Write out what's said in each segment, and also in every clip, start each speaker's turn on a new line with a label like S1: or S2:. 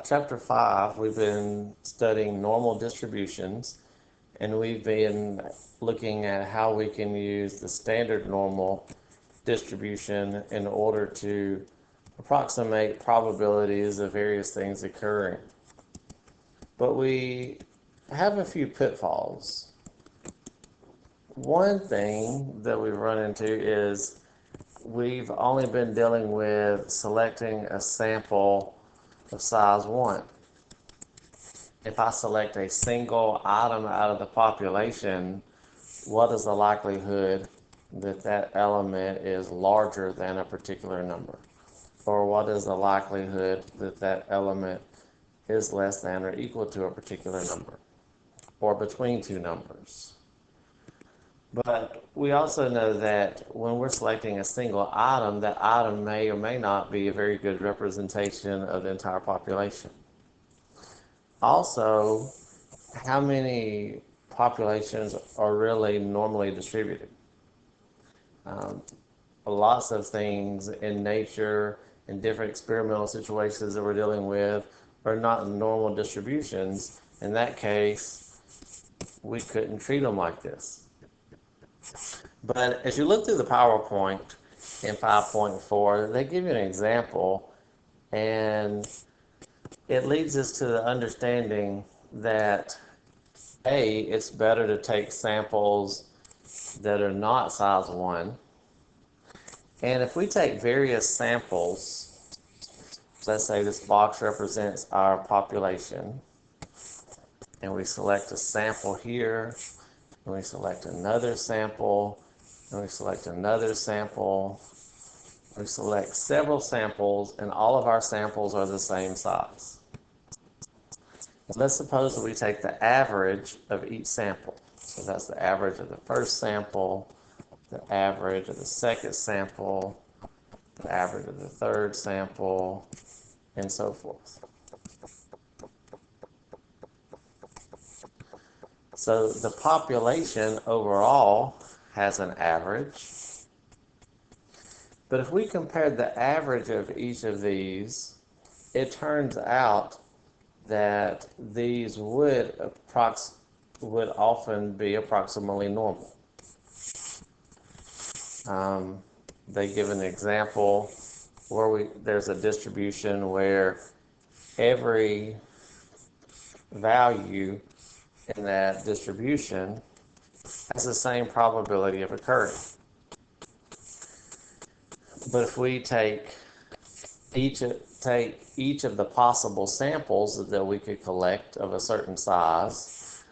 S1: chapter 5, we've been studying normal distributions, and we've been looking at how we can use the standard normal distribution in order to approximate probabilities of various things occurring. But we have a few pitfalls. One thing that we've run into is we've only been dealing with selecting a sample of size 1. If I select a single item out of the population, what is the likelihood that that element is larger than a particular number? Or what is the likelihood that that element is less than or equal to a particular number? Or between two numbers? But we also know that when we're selecting a single item, that item may or may not be a very good representation of the entire population. Also, how many populations are really normally distributed? Lots of things in nature, in different experimental situations that we're dealing with, are not normal distributions. In that case, we couldn't treat them like this. But as you look through the PowerPoint in 5.4, they give you an example, and it leads us to the understanding that it's better to take samples that are not size 1. And if we take various samples, let's say this box represents our population, and we select a sample here, and we select another sample, and we select another sample. We select several samples, and all of our samples are the same size. Let's suppose that we take the average of each sample. So that's the average of the first sample, the average of the second sample, the average of the third sample, and so forth. So the population overall has an average. But if we compare the average of each of these, it turns out that these would often be approximately normal. They give an example where there's a distribution where every value in that distribution has the same probability of occurring. But if we take each of the possible samples that we could collect of a certain size,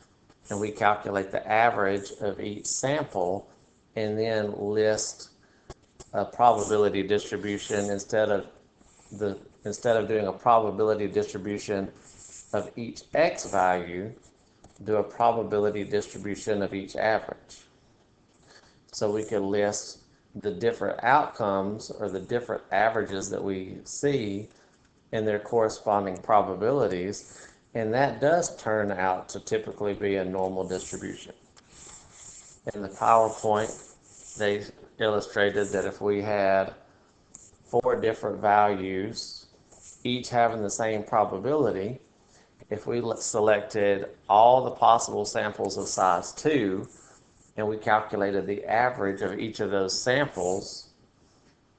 S1: and we calculate the average of each sample, and then list a probability distribution instead of doing a probability distribution of each x value, do a probability distribution of each average. So we could list the different outcomes or the different averages that we see in their corresponding probabilities, and that does turn out to typically be a normal distribution. In the PowerPoint, they illustrated that if we had 4 different values, each having the same probability, if we selected all the possible samples of size 2 and we calculated the average of each of those samples,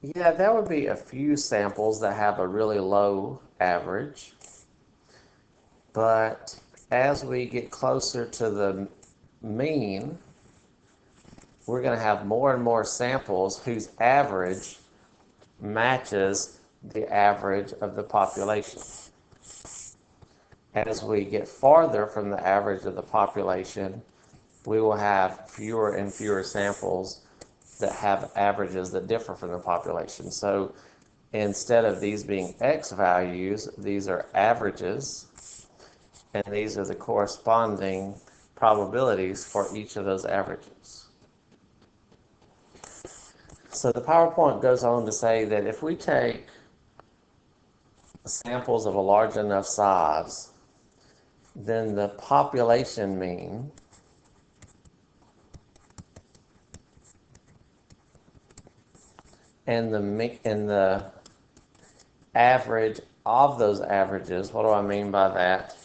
S1: there would be a few samples that have a really low average. But as we get closer to the mean, we're going to have more and more samples whose average matches the average of the population. As we get farther from the average of the population, we will have fewer and fewer samples that have averages that differ from the population. So instead of these being x values, these are averages, and these are the corresponding probabilities for each of those averages. So the PowerPoint goes on to say that if we take samples of a large enough size, then the population mean and the average of those averages. What do I mean by that?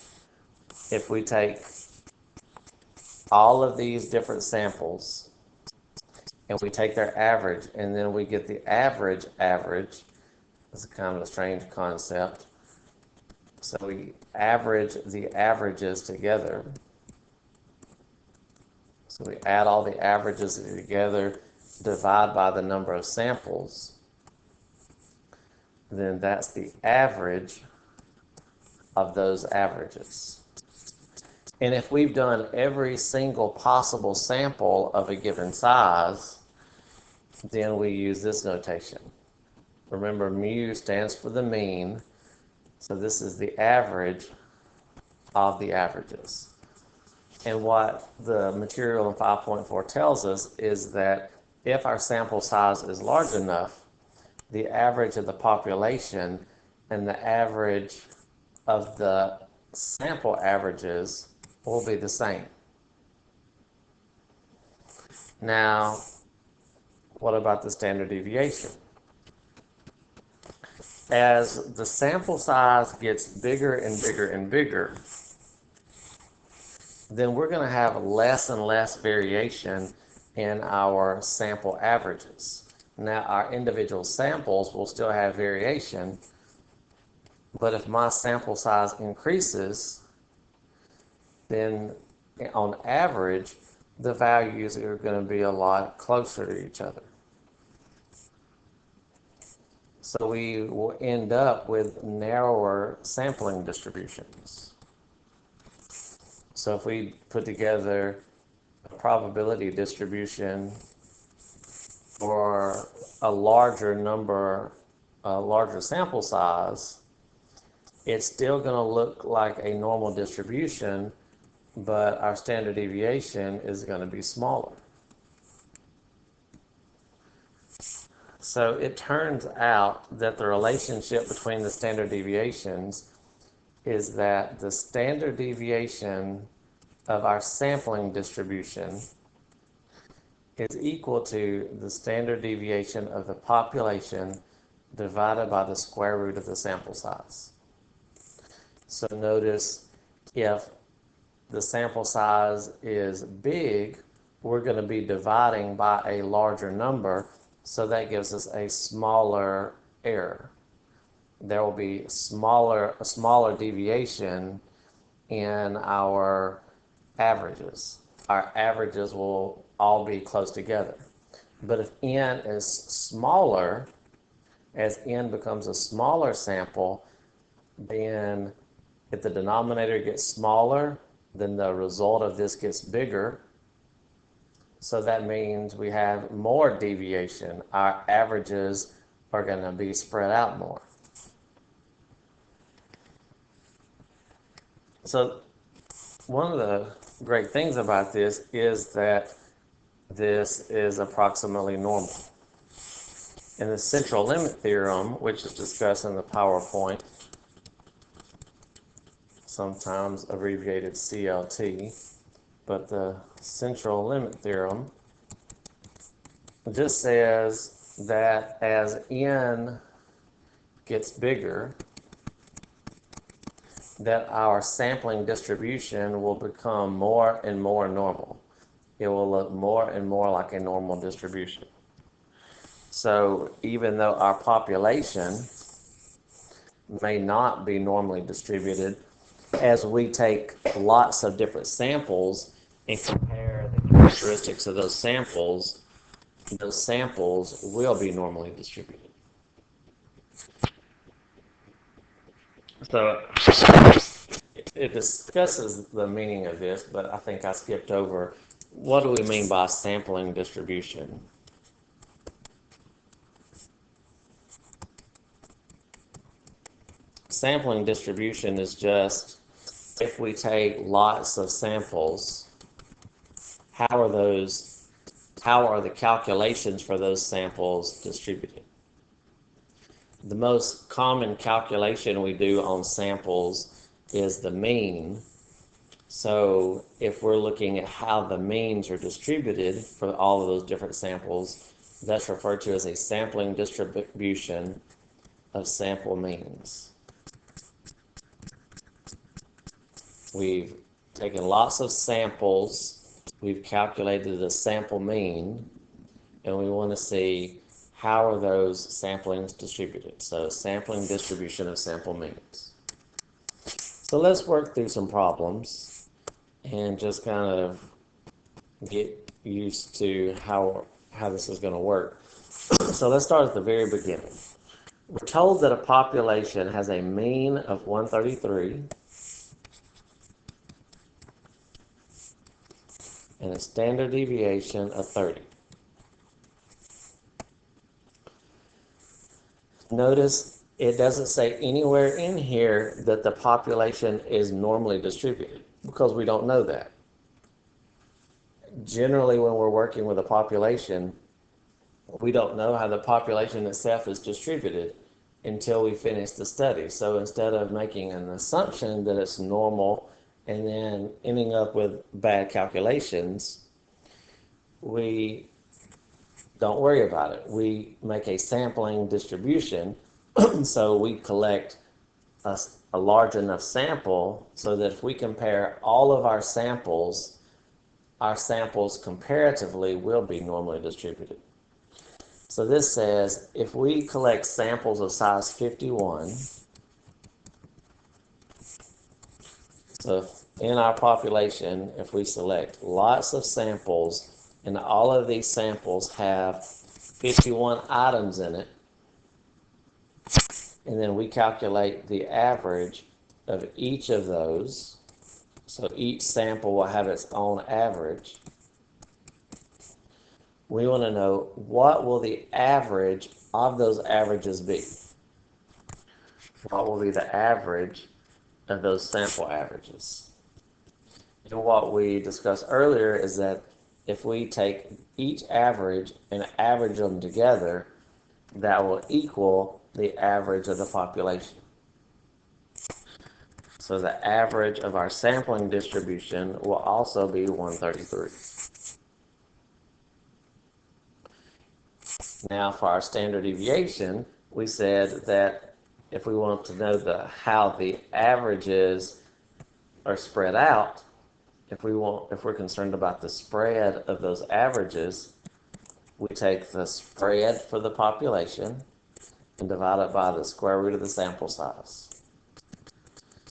S1: If we take all of these different samples and we take their average and then we get the average. It's kind of a strange concept. So we average the averages together. So we add all the averages together, divide by the number of samples. Then that's the average of those averages. And if we've done every single possible sample of a given size, then we use this notation. Remember, mu stands for the mean, so this is the average of the averages. And what the material in 5.4 tells us is that if our sample size is large enough, the average of the population and the average of the sample averages will be the same. Now, what about the standard deviation? As the sample size gets bigger and bigger and bigger, then we're going to have less and less variation in our sample averages. Now, our individual samples will still have variation, but if my sample size increases, then on average, the values are going to be a lot closer to each other. So we will end up with narrower sampling distributions. So if we put together a probability distribution for a larger number, a larger sample size, it's still going to look like a normal distribution, but our standard deviation is going to be smaller. So it turns out that the relationship between the standard deviations is that the standard deviation of our sampling distribution is equal to the standard deviation of the population divided by the square root of the sample size. So notice, if the sample size is big, we're going to be dividing by a larger number, so that gives us a smaller error. There will be a smaller deviation in our averages. Our averages will all be close together. But if n is smaller, as n becomes a smaller sample, then if the denominator gets smaller, then the result of this gets bigger. So that means we have more deviation. Our averages are going to be spread out more. So one of the great things about this is that this is approximately normal. And the central limit theorem, which is discussed in the PowerPoint, sometimes abbreviated CLT, but the central limit theorem just says that as n gets bigger, that our sampling distribution will become more and more normal. It will look more and more like a normal distribution. So even though our population may not be normally distributed, as we take lots of different samples and compare the characteristics of those samples will be normally distributed. So it discusses the meaning of this, but I think I skipped over, what do we mean by sampling distribution? Sampling distribution is just, if we take lots of samples, how are the calculations for those samples distributed? The most common calculation we do on samples is the mean. So if we're looking at how the means are distributed for all of those different samples, that's referred to as a sampling distribution of sample means. We've taken lots of samples, we've calculated the sample mean, and we want to see how are those samplings distributed. So sampling distribution of sample means. So let's work through some problems and just kind of get used to how this is going to work. So let's start at the very beginning. We're told that a population has a mean of 133 and a standard deviation of 30. Notice it doesn't say anywhere in here that the population is normally distributed, because we don't know that. Generally, when we're working with a population, we don't know how the population itself is distributed until we finish the study. So instead of making an assumption that it's normal and then ending up with bad calculations, we don't worry about it. We make a sampling distribution. So we collect a large enough sample so that if we compare all of our samples comparatively will be normally distributed. So this says if we collect samples of size 51, so in our population, if we select lots of samples and all of these samples have 51 items in it, and then we calculate the average of each of those, so each sample will have its own average. We want to know what will the average of those averages be. What will be the average of those sample averages? And what we discussed earlier is that if we take each average and average them together, that will equal the average of the population. So the average of our sampling distribution will also be 133. Now for our standard deviation, we said that if we want to know how the averages are spread out, if we're concerned about the spread of those averages, we take the spread for the population and divide it by the square root of the sample size.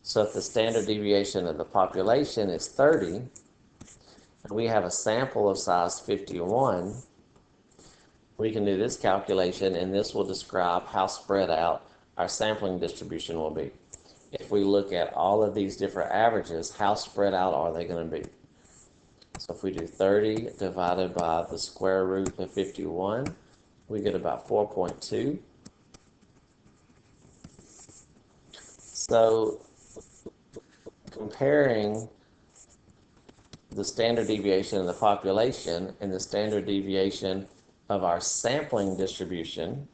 S1: So if the standard deviation of the population is 30, and we have a sample of size 51, we can do this calculation, and this will describe how spread out our sampling distribution will be. If we look at all of these different averages, how spread out are they going to be? So if we do 30 divided by the square root of 51, we get about 4.2. So comparing the standard deviation of the population and the standard deviation of our sampling distribution,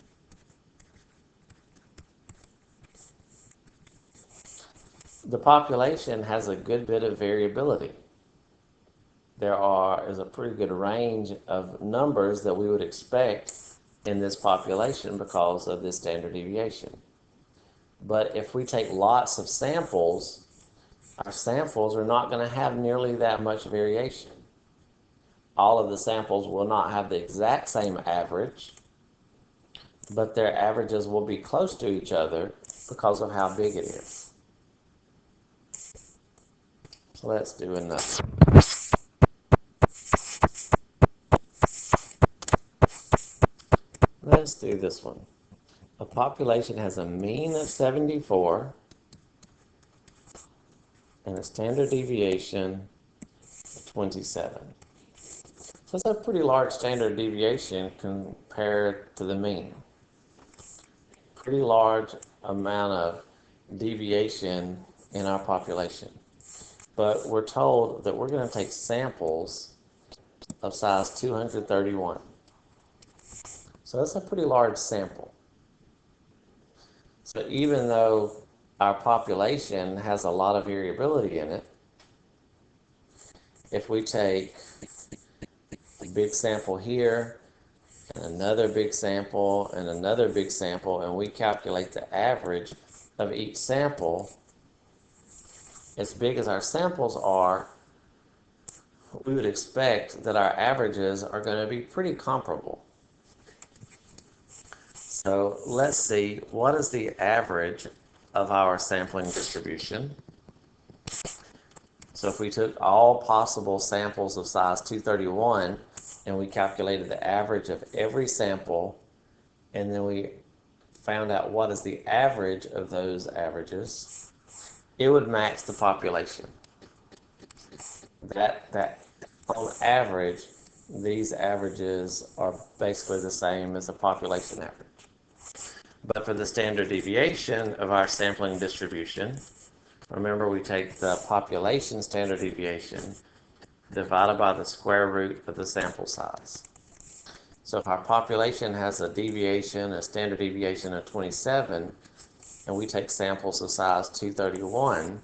S1: the population has a good bit of variability. There is a pretty good range of numbers that we would expect in this population because of this standard deviation. But if we take lots of samples, our samples are not going to have nearly that much variation. All of the samples will not have the exact same average, but their averages will be close to each other because of how big it is. So let's do another. Let's do this one. A population has a mean of 74 and a standard deviation of 27. So it's a pretty large standard deviation compared to the mean. Pretty large amount of deviation in our population. But we're told that we're going to take samples of size 231. So that's a pretty large sample. So even though our population has a lot of variability in it, if we take a big sample here, and another big sample, and another big sample, and we calculate the average of each sample, as big as our samples are, we would expect that our averages are going to be pretty comparable. So let's see, what is the average of our sampling distribution? So if we took all possible samples of size 231 and we calculated the average of every sample, and then we found out what is the average of those averages, it would match the population. That on average, these averages are basically the same as the population average. But for the standard deviation of our sampling distribution, remember we take the population standard deviation divided by the square root of the sample size. So if our population has a deviation, a standard deviation of 27, and we take samples of size 231,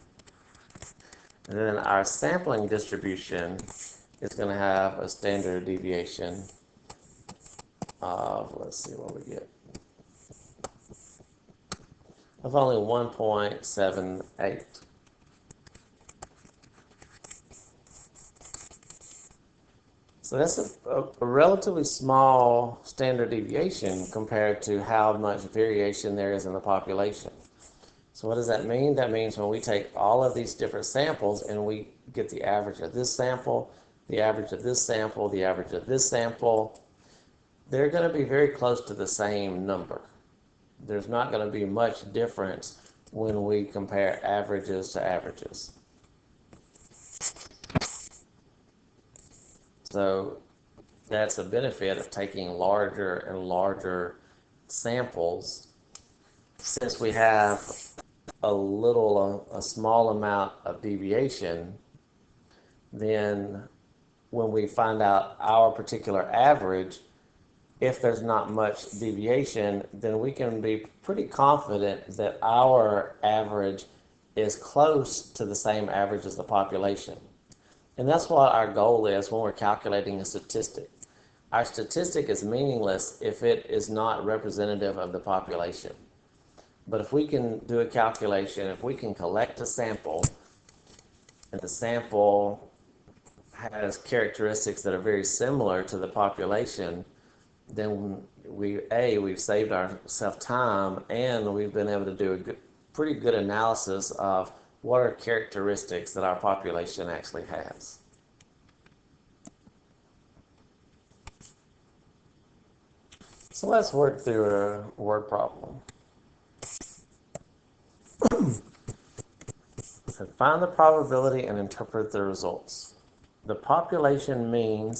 S1: and then our sampling distribution is going to have a standard deviation of, let's see what we get, of only 1.78. So that's a relatively small standard deviation compared to how much variation there is in the population. So what does that mean? That means when we take all of these different samples and we get the average of this sample, the average of this sample, the average of this sample, they're going to be very close to the same number. There's not going to be much difference when we compare averages to averages. So that's a benefit of taking larger and larger samples. Since we have a small amount of deviation, then when we find out our particular average, if there's not much deviation, then we can be pretty confident that our average is close to the same average as the population. And that's what our goal is when we're calculating a statistic. Our statistic is meaningless if it is not representative of the population. But if we can do a calculation, if we can collect a sample, and the sample has characteristics that are very similar to the population, then we've saved ourselves time, and we've been able to do a pretty good analysis of what are characteristics that our population actually has. So let's work through a word problem. Find the probability and interpret the results. The population mean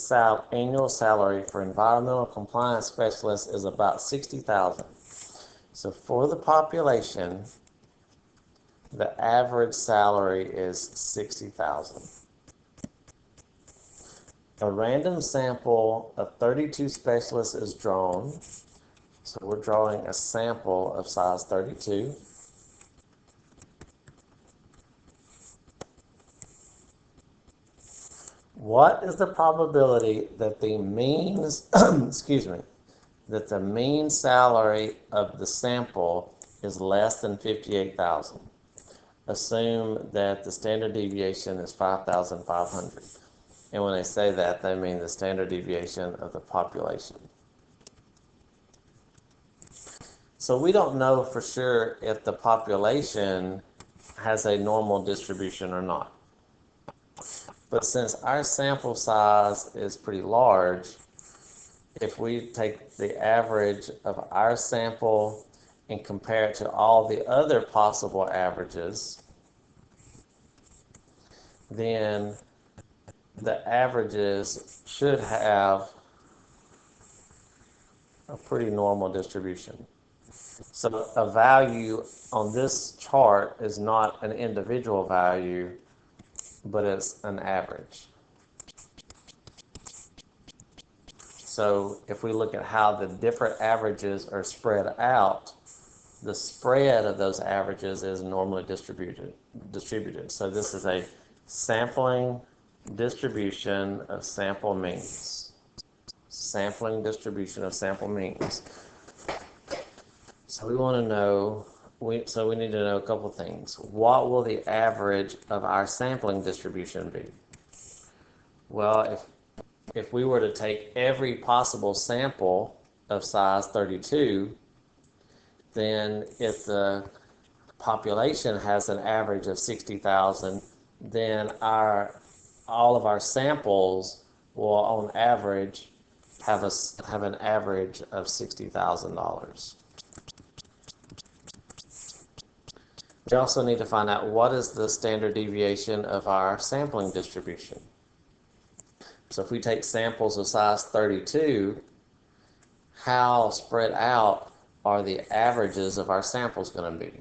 S1: annual salary for environmental compliance specialists is about $60,000. So for the population, the average salary is $60,000. A random sample of 32 specialists is drawn. So we're drawing a sample of size 32. What is the probability that the mean, that the mean salary of the sample is less than 58,000? Assume that the standard deviation is 5,500. And when they say that, they mean the standard deviation of the population. So we don't know for sure if the population has a normal distribution or not. But since our sample size is pretty large, if we take the average of our sample and compare it to all the other possible averages, then the averages should have a pretty normal distribution. So a value on this chart is not an individual value, but it's an average. So if we look at how the different averages are spread out, the spread of those averages is normally distributed. So this is a sampling distribution of sample means. Sampling distribution of sample means. So we want to know so we need to know a couple things. What will the average of our sampling distribution be? Well, if we were to take every possible sample of size 32, then if the population has an average of 60,000, then all of our samples will, on average, have an average of $60,000. We also need to find out what is the standard deviation of our sampling distribution. So if we take samples of size 32, how spread out are the averages of our samples going to be?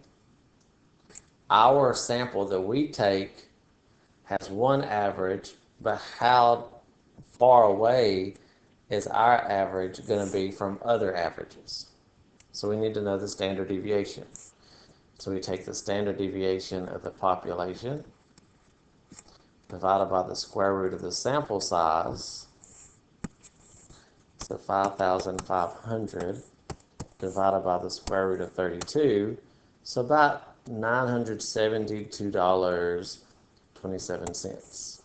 S1: Our sample that we take has one average, but how far away is our average going to be from other averages? So we need to know the standard deviation. So we take the standard deviation of the population divided by the square root of the sample size, so 5,500 divided by the square root of 32, so about $972.27.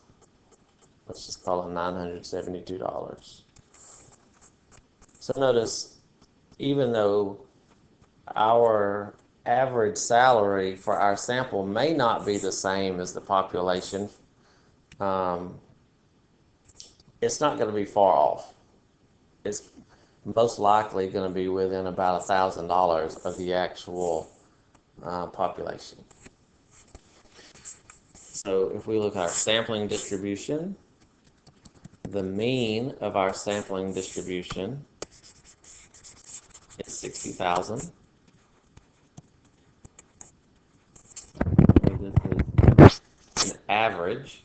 S1: Let's just call it $972. So notice, even though our average salary for our sample may not be the same as the population, it's not going to be far off. It's most likely going to be within about $1,000 of the actual population. So if we look at our sampling distribution, the mean of our sampling distribution is 60,000. This is an average.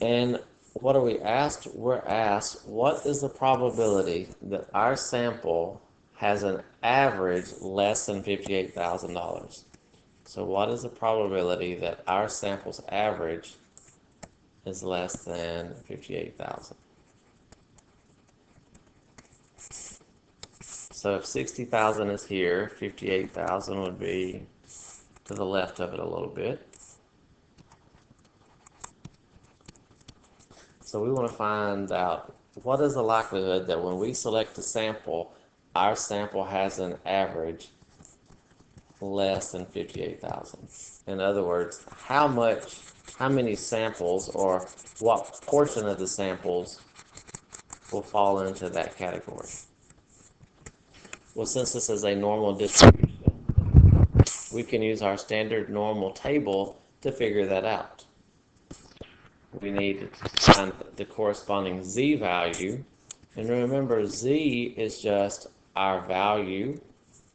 S1: And what are we asked? We're asked, what is the probability that our sample has an average less than $58,000? So what is the probability that our sample's average is less than 58,000? So if 60,000 is here, 58,000 would be to the left of it a little bit. So we want to find out what is the likelihood that when we select a sample, our sample has an average less than 58,000. In other words, how many samples or what portion of the samples will fall into that category? Well, since this is a normal distribution, we can use our standard normal table to figure that out. We need to find the corresponding z value. And remember, z is just our value,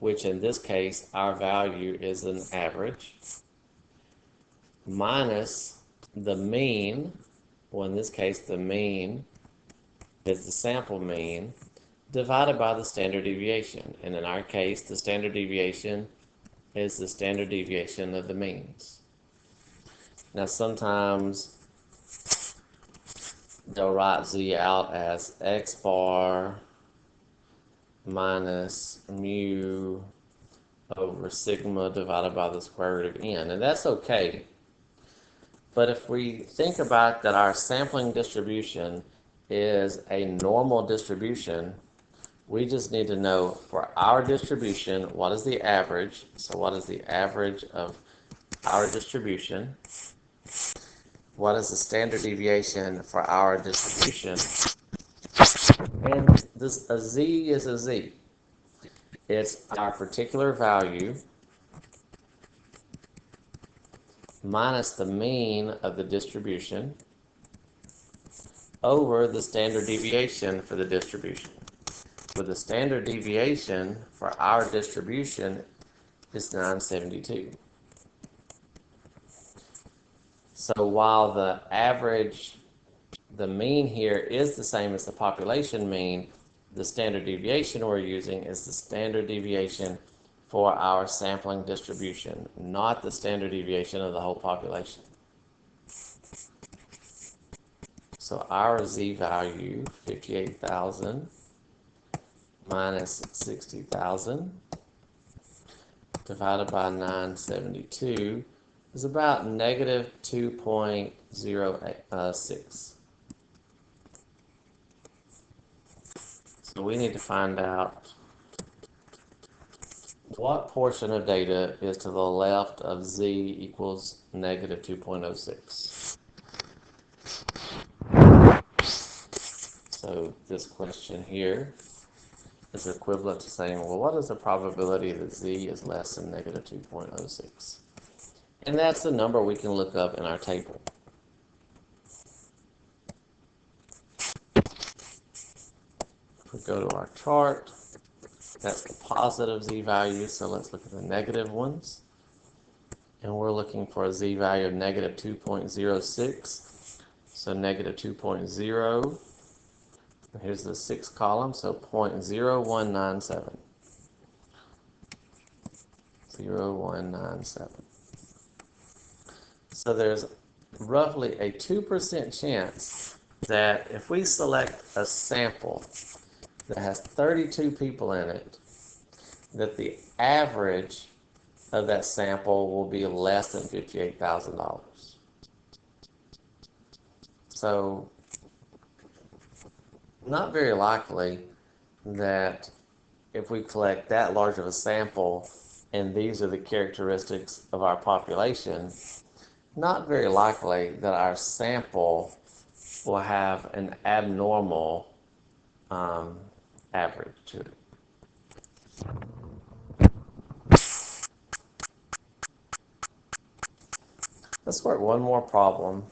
S1: which in this case, our value is an average, minus the mean. Well, in this case, the mean is the sample mean, divided by the standard deviation. And in our case, the standard deviation is the standard deviation of the means. Now, sometimes they'll write z out as x bar minus mu over sigma divided by the square root of n, and that's okay. But if we think about that our sampling distribution is a normal distribution, we just need to know for our distribution, what is the average? So what is the average of our distribution? What is the standard deviation for our distribution? And a z is a z. It's our particular value minus the mean of the distribution over the standard deviation for the distribution. With the standard deviation for our distribution is 972. So while the average, the mean here is the same as the population mean, the standard deviation we're using is the standard deviation for our sampling distribution, not the standard deviation of the whole population. So our z value, 58,000, minus 60,000 divided by 972 is about negative 2.06. So we need to find out what portion of data is to the left of z equals negative 2.06. So this question here is equivalent to saying, well, what is the probability that z is less than negative 2.06? And that's the number we can look up in our table. If we go to our chart, that's the positive z-value, so let's look at the negative ones. And we're looking for a z-value of negative 2.06, so negative 2.0. Here's the sixth column, so 0.0197. 0.0197. So there's roughly a 2% chance that if we select a sample that has 32 people in it, that the average of that sample will be less than $58,000. So not very likely that if we collect that large of a sample and these are the characteristics of our population, not very likely that our sample will have an abnormal average to it. Let's work one more problem.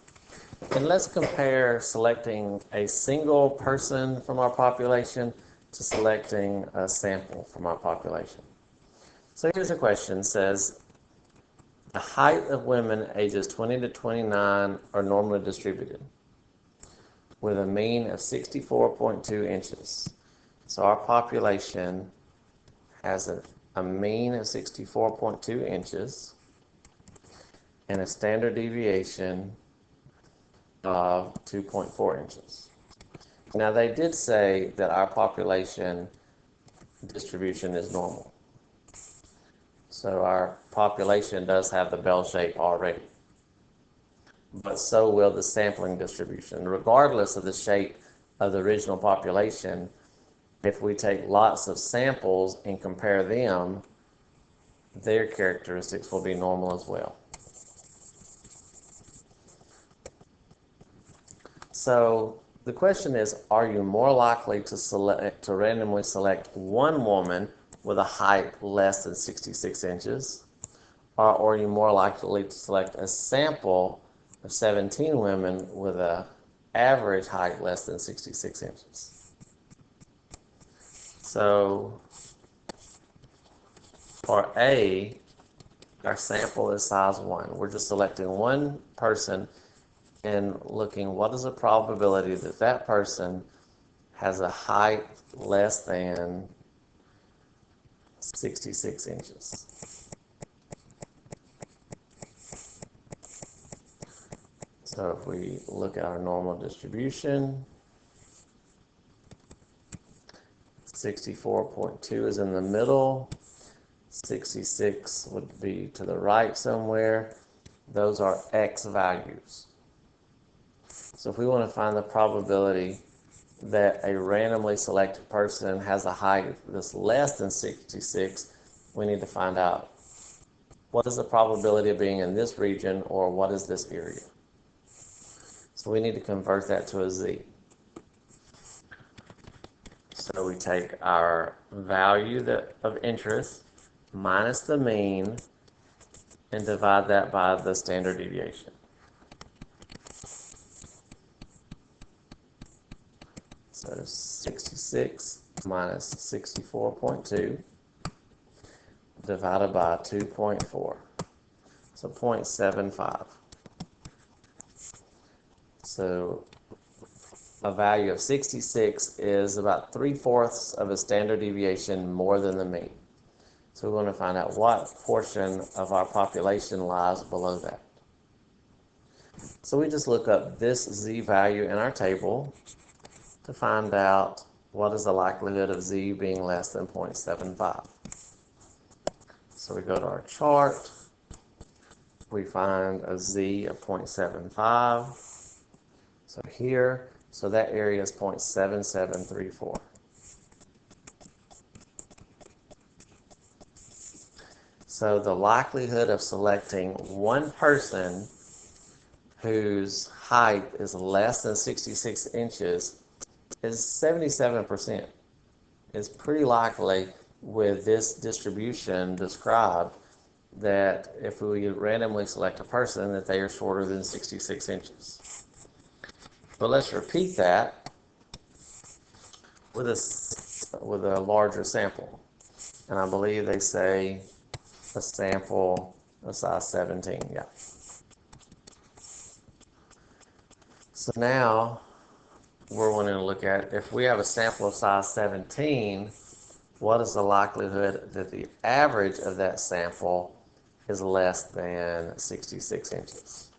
S1: And let's compare selecting a single person from our population to selecting a sample from our population. So here's a question. It says, the height of women ages 20 to 29 are normally distributed with a mean of 64.2 inches. So our population has a mean of 64.2 inches and a standard deviation of 2.4 inches. Now they did say that our population distribution is normal. So our population does have the bell shape already. But so will the sampling distribution. Regardless of the shape of the original population, if we take lots of samples and compare them, their characteristics will be normal as well. So the question is, are you more likely to randomly select one woman with a height less than 66 inches, or are you more likely to select a sample of 17 women with an average height less than 66 inches? So for A, our sample is size 1. We're just selecting one person and looking what is the probability that that person has a height less than 66 inches. So if we look at our normal distribution, 64.2 is in the middle, 66 would be to the right somewhere. Those are X values. So if we want to find the probability that a randomly selected person has a height that's less than 66, we need to find out what is the probability of being in this region, or what is this area. So we need to convert that to a z. So we take our value of interest minus the mean and divide that by the standard deviation. So 66 minus 64.2 divided by 2.4. So 0.75. So a value of 66 is about 3/4 of a standard deviation more than the mean. So we want to find out what portion of our population lies below that. So we just look up this z value in our table to find out what is the likelihood of z being less than 0.75? So we go to our chart, we find a z of 0.75. So here, so that area is 0.7734. So the likelihood of selecting one person whose height is less than 66 inches is 77%. It's pretty likely with this distribution described that if we randomly select a person that they are shorter than 66 inches. But let's repeat that with a larger sample. And I believe they say a sample of size 17, yeah. So now we're wanting to look at, if we have a sample of size 17, what is the likelihood that the average of that sample is less than 66 inches?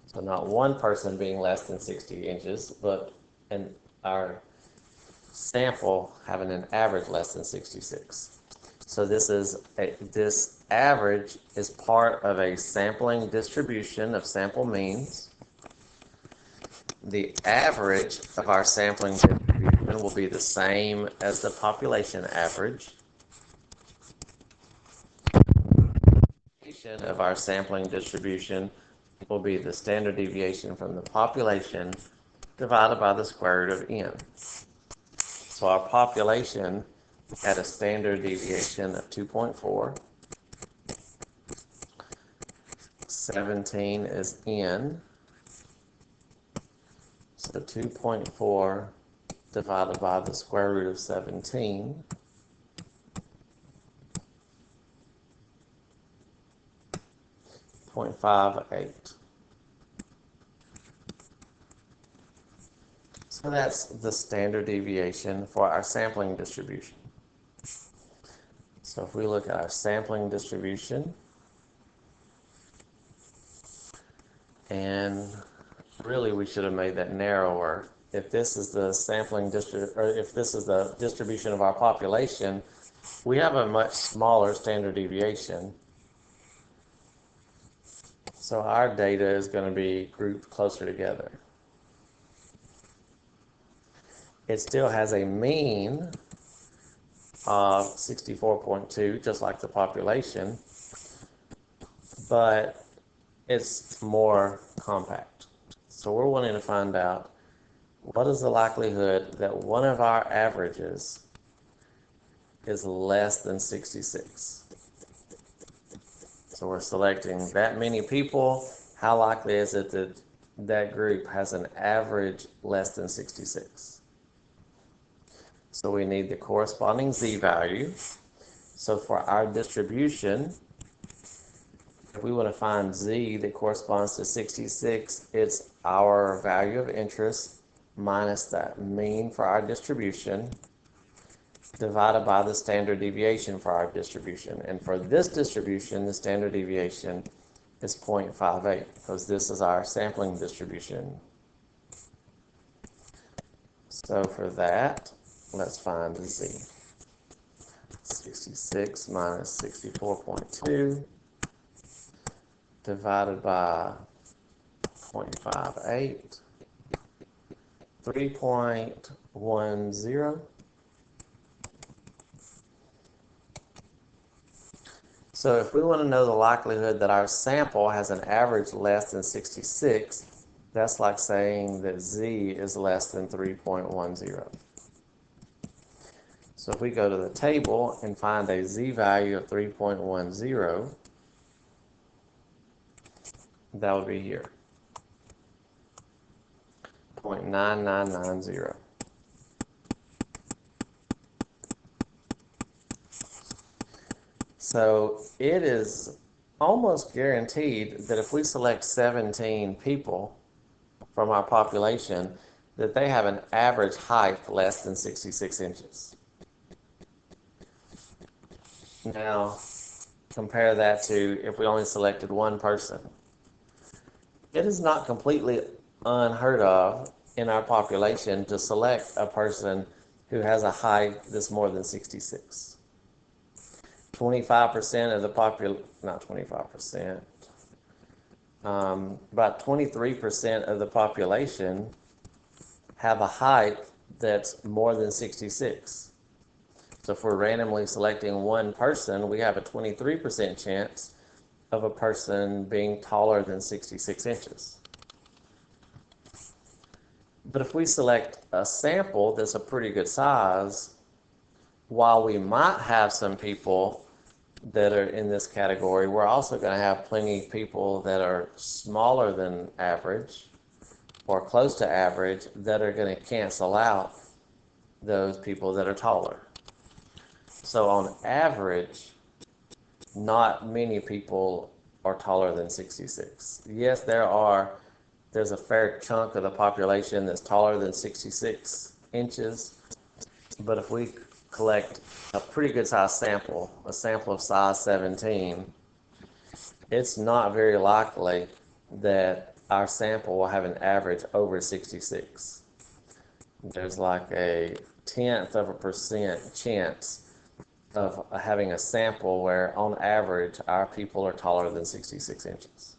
S1: So not one person being less than 60 inches, but our sample having an average less than 66. So this average is part of a sampling distribution of sample means. The average of our sampling distribution will be the same as the population average. Of our sampling distribution will be the standard deviation from the population divided by the square root of n. So our population had a standard deviation of 2.4. 17 is n. So 2.4 divided by the square root of 17 . 0.58. So that's the standard deviation for our sampling distribution. So if we look at our sampling distribution, and really we should have made that narrower. If this is the sampling if this is the distribution of our population, we have a much smaller standard deviation. So our data is going to be grouped closer together. It still has a mean of 64.2, just like the population, but it's more compact. So we're wanting to find out what is the likelihood that one of our averages is less than 66. So we're selecting that many people. How likely is it that that group has an average less than 66? So we need the corresponding z-value. So for our distribution, if we want to find z that corresponds to 66, it's our value of interest minus that mean for our distribution divided by the standard deviation for our distribution. And for this distribution, the standard deviation is 0.58 because this is our sampling distribution. So for that, let's find the z. 66 minus 64.2 divided by 0.58, 3.10. So if we want to know the likelihood that our sample has an average less than 66, that's like saying that z is less than 3.10. So if we go to the table and find a z-value of 3.10, that would be here, 0.9990. So it is almost guaranteed that if we select 17 people from our population, that they have an average height less than 66 inches. Now, compare that to if we only selected one person. It is not completely unheard of in our population to select a person who has a height that's more than 66. 25% of the not 25%, about 23% of the population have a height that's more than 66. So if we're randomly selecting one person, we have a 23% chance of a person being taller than 66 inches. But if we select a sample that's a pretty good size, while we might have some people that are in this category, we're also going to have plenty of people that are smaller than average or close to average that are going to cancel out those people that are taller. So on average, not many people are taller than 66. Yes, there's a fair chunk of the population that's taller than 66 inches, but if we collect a pretty good size sample, a sample of size 17, it's not very likely that our sample will have an average over 66. There's like a 0.1% chance of having a sample where on average our people are taller than 66 inches.